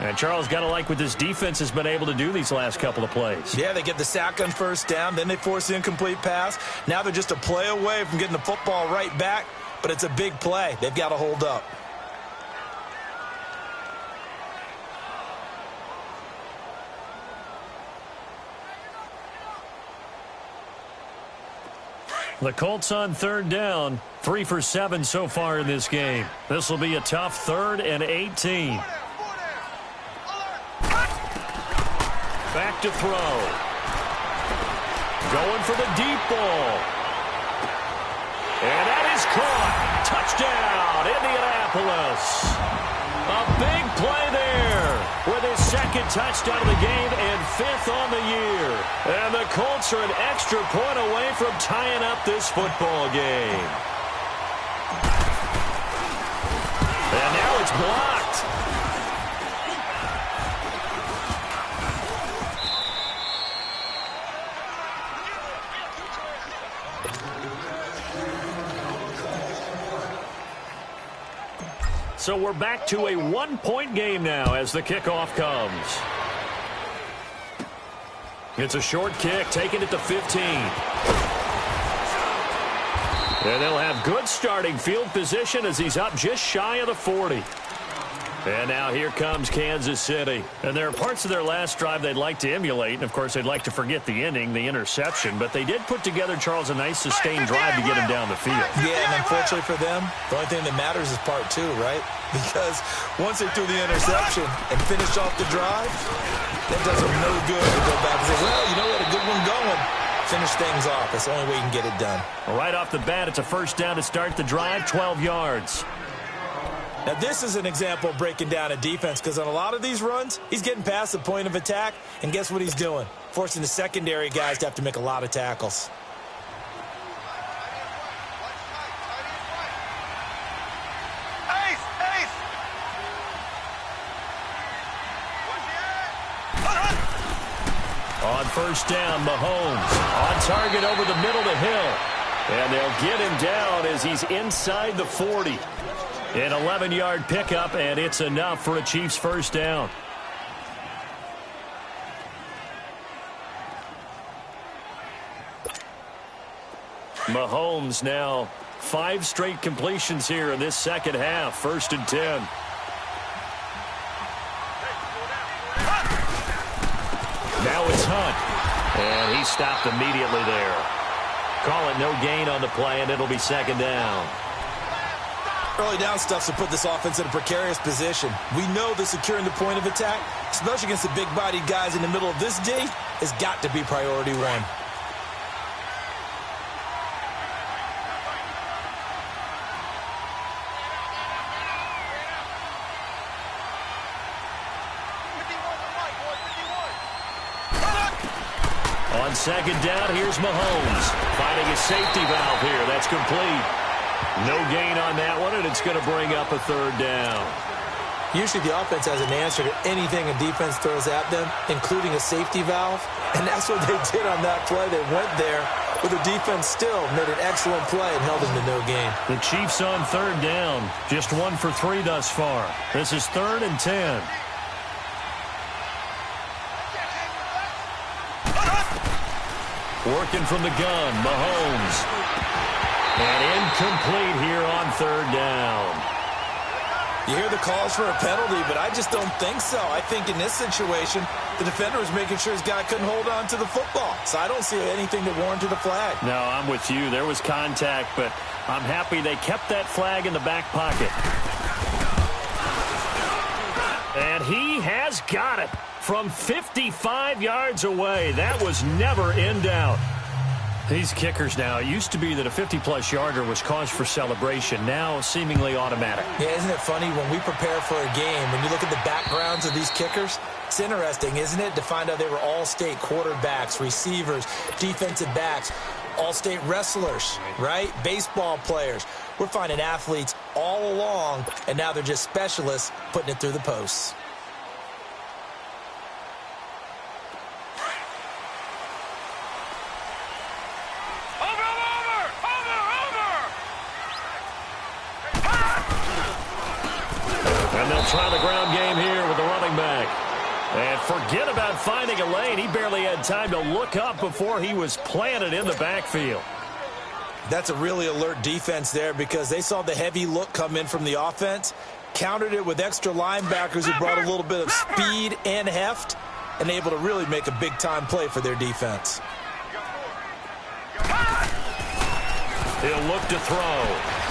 And Charles, got to like what this defense has been able to do these last couple of plays. Yeah, they get the sack on first down, then they force the incomplete pass. Now they're just a play away from getting the football right back, but it's a big play. They've got to hold up. The Colts on third down, 3 for 7 so far in this game. This will be a tough 3rd and 18. Back to throw. Going for the deep ball. And that is caught. Touchdown, Indianapolis. A big play there. with his second touchdown of the game and 5th on the year. And the Colts are an extra point away from tying up this football game. And now it's blocked. So we're back to a 1-point game now as the kickoff comes. It's a short kick, taking it to 15. And they'll have good starting field position as he's up just shy of the 40. And now here comes Kansas City. And there are parts of their last drive they'd like to emulate. And, of course, they'd like to forget the ending, the interception. But they did put together, Charles, a nice sustained drive to get him down the field. Yeah, and unfortunately for them, the only thing that matters is part 2, right? Because once they threw the interception and finished off the drive, that does them no good to go back and say, well, you know what, a good one going. Finish things off. That's the only way you can get it done. Right off the bat, it's a first down to start the drive, 12 yards. Now, this is an example of breaking down a defense because on a lot of these runs, he's getting past the point of attack, and guess what he's doing? Forcing the secondary guys to have to make a lot of tackles. On first down, Mahomes on target over the middle to Hill. And they'll get him down as he's inside the 40. An 11-yard pickup, and it's enough for a Chiefs first down. Mahomes now 5 straight completions here in this second half. 1st and 10. Now it's Hunt, and he stopped immediately there. Call it no gain on the play, and it'll be 2nd down. Early down stuff to put this offense in a precarious position. We know that securing the point of attack, especially against the big-bodied guys in the middle of this D, has got to be priority 1. On 2nd down, here's Mahomes. Finding a safety valve here. That's complete. No gain on that one, and it's going to bring up a 3rd down. Usually the offense has an answer to anything a defense throws at them, including a safety valve. And that's what they did on that play. They went there, but the defense still made an excellent play and held them to no gain. The Chiefs on 3rd down. Just 1 for 3 thus far. This is 3rd and 10. Working from the gun, Mahomes. And incomplete here on 3rd down. You hear the calls for a penalty, but I just don't think so. I think in this situation, the defender was making sure his guy couldn't hold on to the football. So I don't see anything that warranted a flag. No, I'm with you. There was contact, but I'm happy they kept that flag in the back pocket. And he has got it from 55 yards away. That was never in doubt. These kickers now, it used to be that a 50-plus yarder was cause for celebration. Now, seemingly automatic. Yeah, isn't it funny when we prepare for a game, when you look at the backgrounds of these kickers, it's interesting, isn't it, to find out they were all-state quarterbacks, receivers, defensive backs, all-state wrestlers, right? Baseball players. We're finding athletes all along, and now they're just specialists putting it through the posts. And they'll try the ground game here with the running back. And forget about finding a lane. He barely had time to look up before he was planted in the backfield. That's a really alert defense there because they saw the heavy look come in from the offense, countered it with extra linebackers who brought a little bit of speed and heft, and able to really make a big-time play for their defense. He'll look to throw.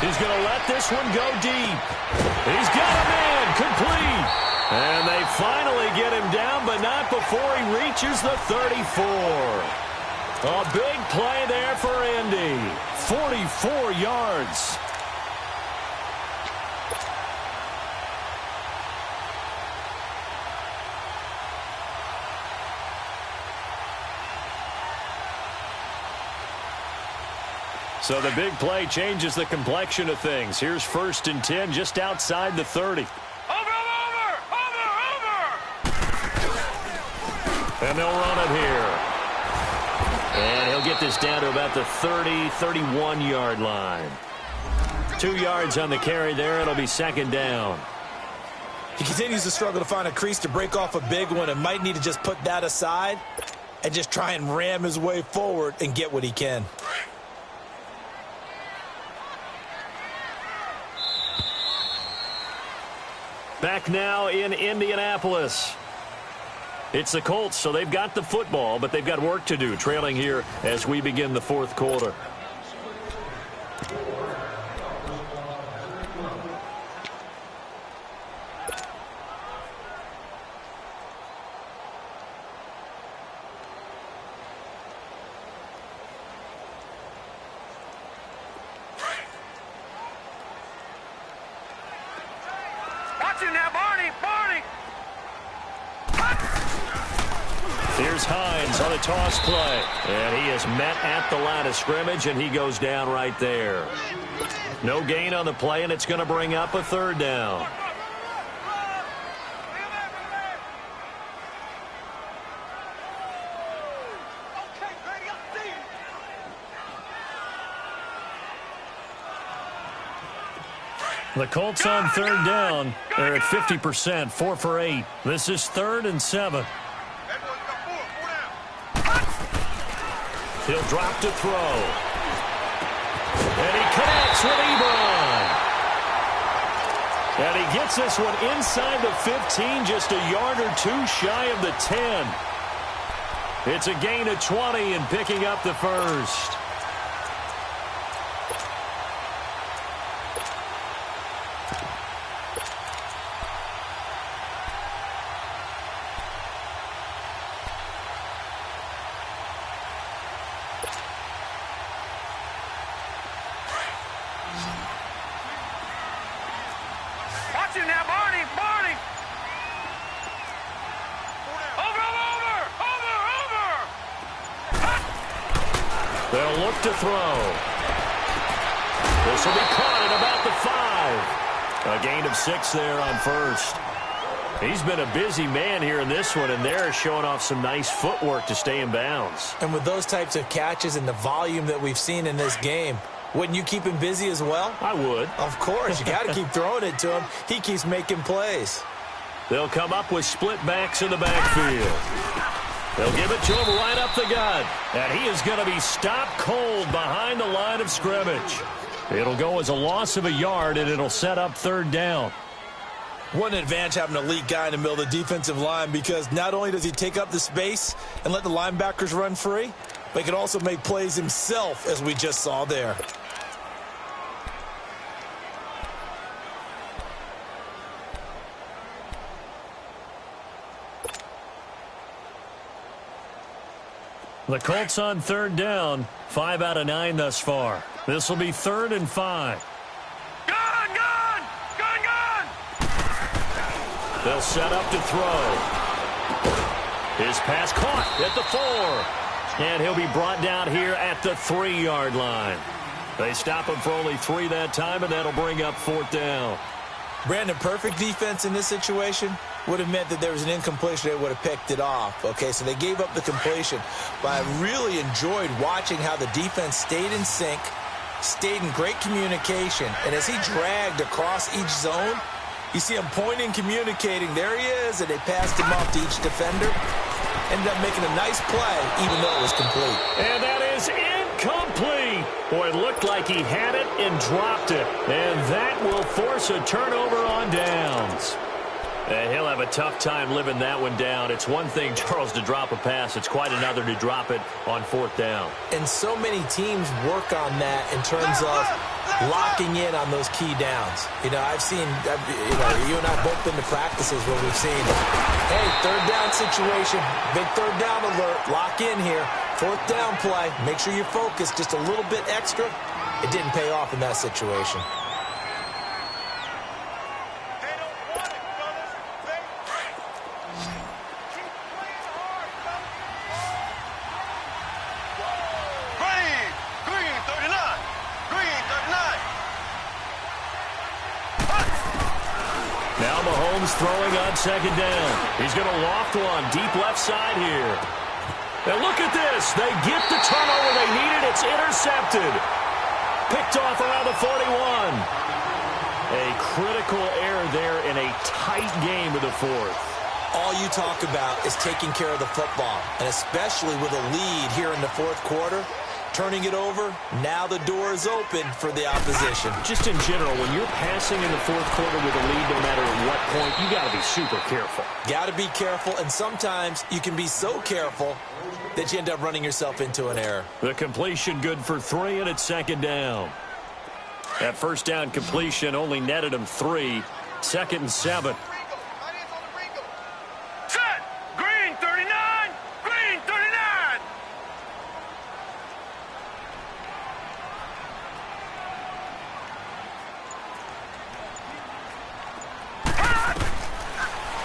He's going to let this one go deep. He's got him in, complete. And they finally get him down, but not before he reaches the 34. A big play there for Indy. 44 yards. So the big play changes the complexion of things. Here's 1st and 10 just outside the 30. Over! And they'll run it here. And he'll get this down to about the 30, 31-yard line. 2 yards on the carry there. It'll be 2nd down. He continues to struggle to find a crease to break off a big one and might need to just put that aside and just try and ram his way forward and get what he can. Back now in Indianapolis. It's the Colts, so they've got the football, but they've got work to do, trailing here as we begin the 4th quarter. Now, Barney! Here's Hines on a toss play. And he is met at the line of scrimmage, and he goes down right there. No gain on the play, and it's going to bring up a 3rd down. The Colts on 3rd down. They're at 50%, 4 for 8. This is 3rd and 7. He'll drop to throw. And he connects with Ebron. And he gets this one inside the 15, just a yard or 2 shy of the 10. It's a gain of 20 and picking up the 1st. Now, Barney! Over! They'll look to throw. This will be caught at about the 5. A gain of 6 there on 1st. He's been a busy man here in this one, and they're showing off some nice footwork to stay in bounds. And with those types of catches and the volume that we've seen in this game, wouldn't you keep him busy as well? I would. Of course. You got to keep throwing it to him. He keeps making plays. They'll come up with split backs in the backfield. They'll give it to him right up the gut. And he is going to be stopped cold behind the line of scrimmage. It'll go as a loss of a yard, and it'll set up 3rd down. What an advantage having an elite guy in the middle of the defensive line, because not only does he take up the space and let the linebackers run free, but he can also make plays himself, as we just saw there. The Colts on 3rd down, 5 out of 9 thus far. This will be 3rd and 5. Gun! They'll set up to throw. His pass caught at the 4. And he'll be brought down here at the 3-yard line. They stop him for only 3 that time, and that'll bring up 4th down. Brandon, perfect defense in this situation would have meant that there was an incompletion. They would have picked it off. Okay, so they gave up the completion. But I really enjoyed watching how the defense stayed in sync, stayed in great communication. And as he dragged across each zone, you see him pointing, communicating. There he is, and they passed him off to each defender. Ended up making a nice play, even though it was complete. And that is incomplete. Boy, it looked like he had it and dropped it. And that will force a turnover on downs. And he'll have a tough time living that one down. It's one thing, Charles, to drop a pass. It's quite another to drop it on 4th down. And so many teams work on that in terms of locking in on those key downs. You know, I've seen, you and I both been to practices where we've seen, hey, 3rd down situation, big 3rd down alert, lock in here, 4th down play, make sure you're focused just a little bit extra. It didn't pay off in that situation. Green, 39. Now Mahomes throwing on second down. He's going to loft one deep left side here. And look at this. They get the turnover they needed. It's intercepted. Picked off around the 41. A critical error there in a tight game of the fourth. All you talk about is taking care of the football, and especially with a lead here in the fourth quarter. Turning it over, now the door is open for the opposition. Just in general, when you're passing in the fourth quarter with a lead, no matter at what point, you got to be super careful. Got to be careful, and sometimes you can be so careful that you end up running yourself into an error. The completion good for 3, and it's second down. That first down completion only netted him 3. 2nd and 7. Set! Green 39! Green 39!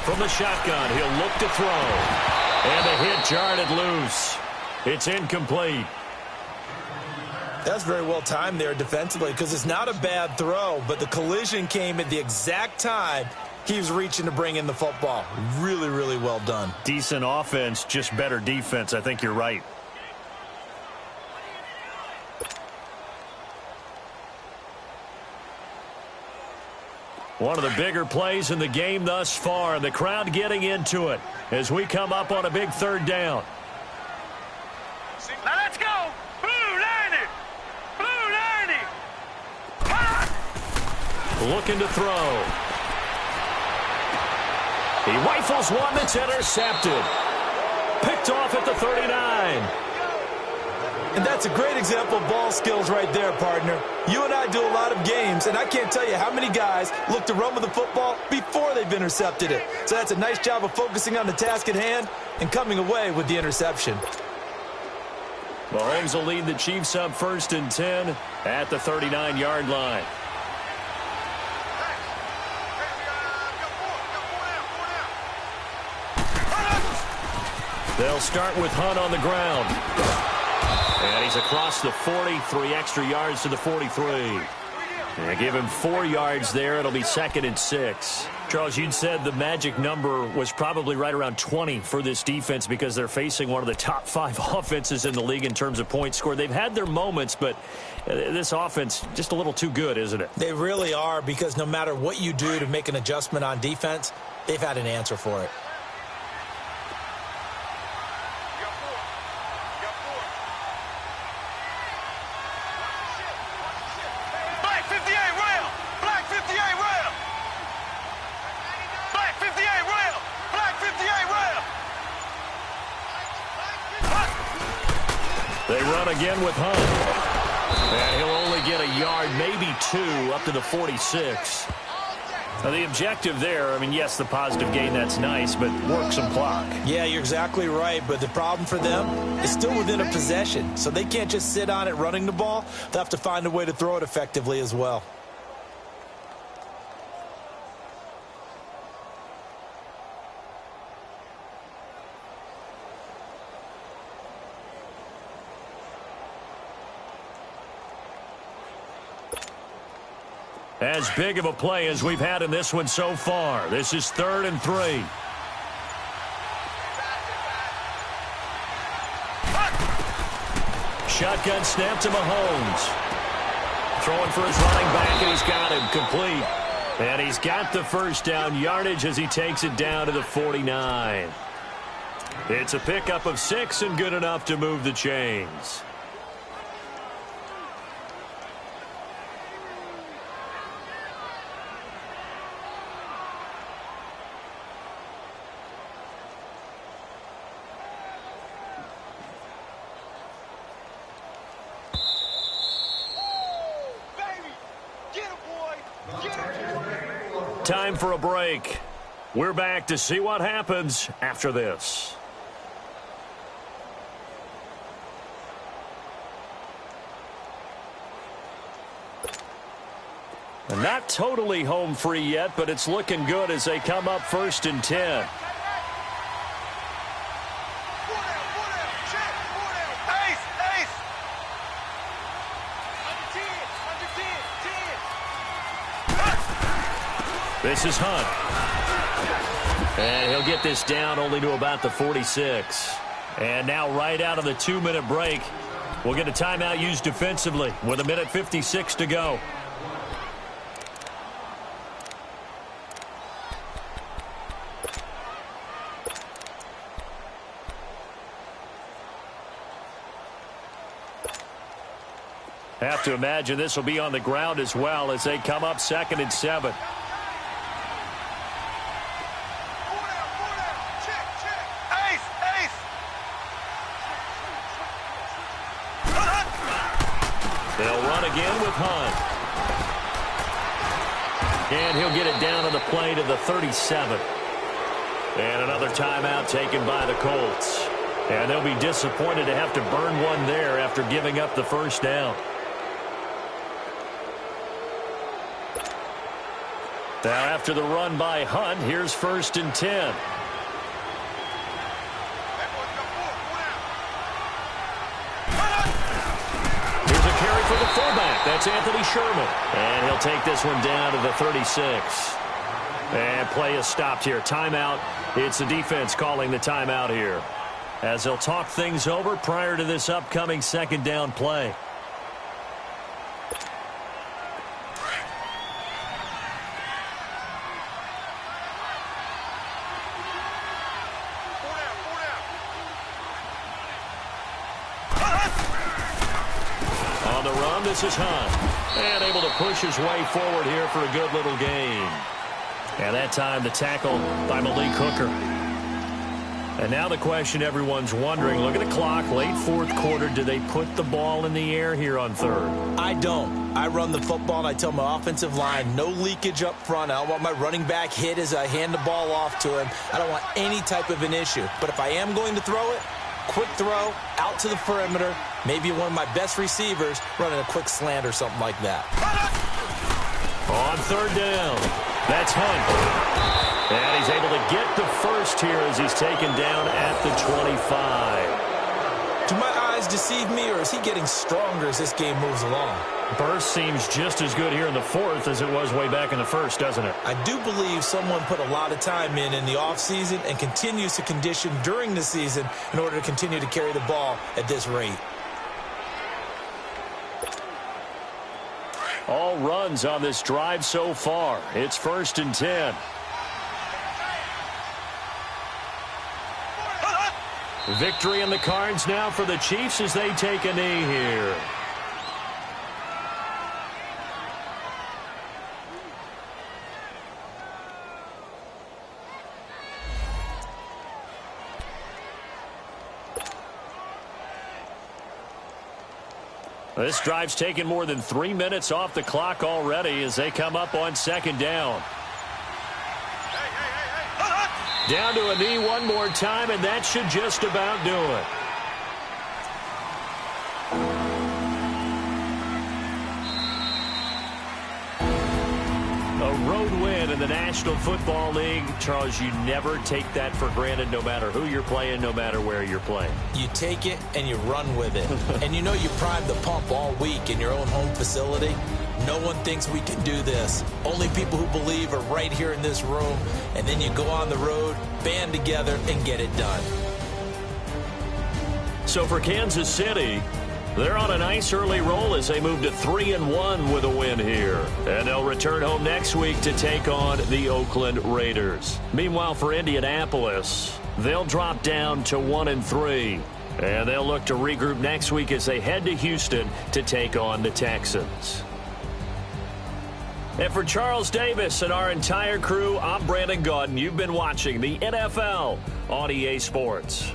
From the shotgun, he'll look to throw. And the hit jarred it loose. It's incomplete. That's very well timed there defensively because it's not a bad throw, but the collision came at the exact time he was reaching to bring in the football. Really, really well done. Decent offense, just better defense. I think you're right. One of the bigger plays in the game thus far, and the crowd getting into it as we come up on a big third down. Now let's go! Blue 90! Blue 90! Looking to throw. He rifles one that's intercepted. Picked off at the 39. And that's a great example of ball skills right there, partner. You and I do a lot of games, and I can't tell you how many guys look to run with the football before they've intercepted it. So that's a nice job of focusing on the task at hand and coming away with the interception. Mahomes will lead the Chiefs up 1st and 10 at the 39-yard line. They'll start with Hunt on the ground. And he's across the 40, 3 extra yards to the 43. And give him 4 yards there. It'll be 2nd and 6. Charles, you'd said the magic number was probably right around 20 for this defense because they're facing one of the top 5 offenses in the league in terms of points scored. They've had their moments, but this offense just a little too good, isn't it? They really are, because no matter what you do to make an adjustment on defense, they've had an answer for it. They run again with Hunt. And he'll only get a yard, maybe 2, up to the 46. Now, the objective there, I mean, yes, the positive gain, that's nice, but work some clock. Yeah, you're exactly right, but the problem for them is still within a possession, so they can't just sit on it running the ball. They'll have to find a way to throw it effectively as well. As big of a play as we've had in this one so far. This is 3rd and 3. Shotgun snap to Mahomes. Throwing for his running back, and he's got him complete. And he's got the first down yardage as he takes it down to the 49. It's a pickup of 6 and good enough to move the chains. Time for a break. We're back to see what happens after this. And not totally home free yet, but it's looking good as they come up 1st and 10. This is Hunt. And he'll get this down only to about the 46. And now right out of the 2-minute break, we'll get a timeout used defensively with 1:56 to go. Have to imagine this will be on the ground as well as they come up 2nd and 7. They'll run again with Hunt. And he'll get it down on the play to the 37. And another timeout taken by the Colts. And they'll be disappointed to have to burn one there after giving up the first down. Now after the run by Hunt, here's 1st and 10. Here's a carry for the fullback. That's Anthony Sherman. And he'll take this one down to the 36. And play is stopped here. Timeout. It's the defense calling the timeout here, as they'll talk things over prior to this upcoming 2nd down play. On the run, this is Hunt. And able to push his way forward here for a good little gain. And that time the tackle by Malik Hooker. And now the question everyone's wondering, look at the clock, late 4th quarter, do they put the ball in the air here on 3rd? I don't. I run the football, and I tell my offensive line, no leakage up front. I don't want my running back hit as I hand the ball off to him. I don't want any type of an issue. But if I am going to throw it, quick throw, out to the perimeter, maybe one of my best receivers running a quick slant or something like that. On 3rd down, that's Hunt. And he's able to get the first here as he's taken down at the 25. Do my eyes deceive me, or is he getting stronger as this game moves along? Burst seems just as good here in the 4th as it was way back in the 1st, doesn't it? I do believe someone put a lot of time in the offseason and continues to condition during the season in order to continue to carry the ball at this rate. All runs on this drive so far. It's 1st and 10. Victory in the cards now for the Chiefs as they take a knee here. This drive's taken more than 3 minutes off the clock already as they come up on 2nd down. Down to a knee one more time, and that should just about do it. A road win in the National Football League. Charles, you never take that for granted no matter who you're playing, no matter where you're playing. You take it and you run with it. And you know you primed the pump all week in your own home facility. No one thinks we can do this. Only people who believe are right here in this room. And then you go on the road, band together, and get it done. So for Kansas City, they're on a nice early roll as they move to 3-1 with a win here. And they'll return home next week to take on the Oakland Raiders. Meanwhile, for Indianapolis, they'll drop down to 1-3. And they'll look to regroup next week as they head to Houston to take on the Texans. And for Charles Davis and our entire crew, I'm Brandon Gaudin. You've been watching the NFL on EA Sports.